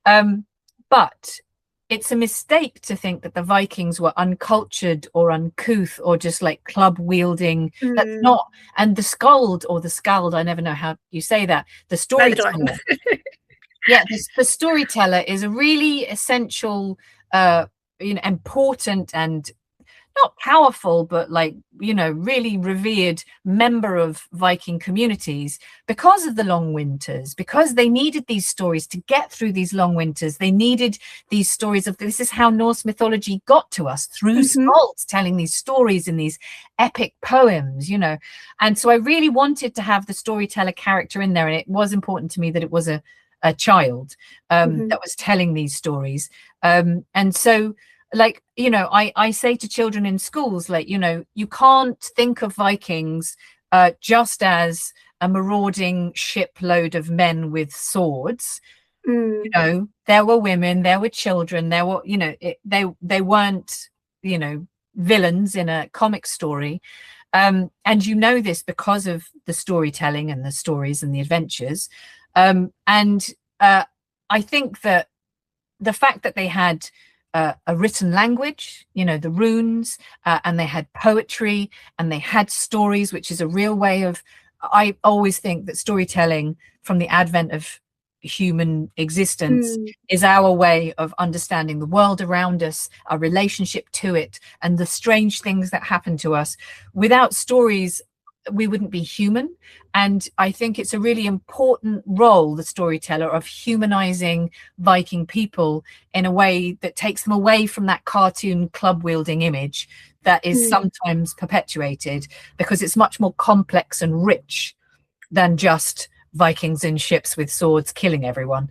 But it's a mistake to think that the Vikings were uncultured or uncouth or just like club wielding. That's not. And the Skald, I never know how you say that. The storyteller. Yeah, the storyteller is a really essential, important and not powerful, but like, really revered member of Viking communities because of the long winters, because they needed these stories to get through these long winters. They needed these stories of, this is how Norse mythology got to us, through Skalds telling these stories in these epic poems, And so I really wanted to have the storyteller character in there. And it was important to me that it was a child that was telling these stories. And so, like, I say to children in schools, like, you can't think of Vikings just as a marauding shipload of men with swords. There were women, there were children, there were, they weren't, villains in a comic story. And this because of the storytelling and the stories and the adventures. And I think that the fact that they had a written language, the runes, and they had poetry and they had stories, which is a real way of, I always think that storytelling from the advent of human existence is our way of understanding the world around us, our relationship to it, and the strange things that happen to us. Without stories, we wouldn't be human. And I think it's a really important role, the storyteller, of humanizing Viking people in a way that takes them away from that cartoon club wielding image that is sometimes perpetuated, because it's much more complex and rich than just Vikings in ships with swords killing everyone.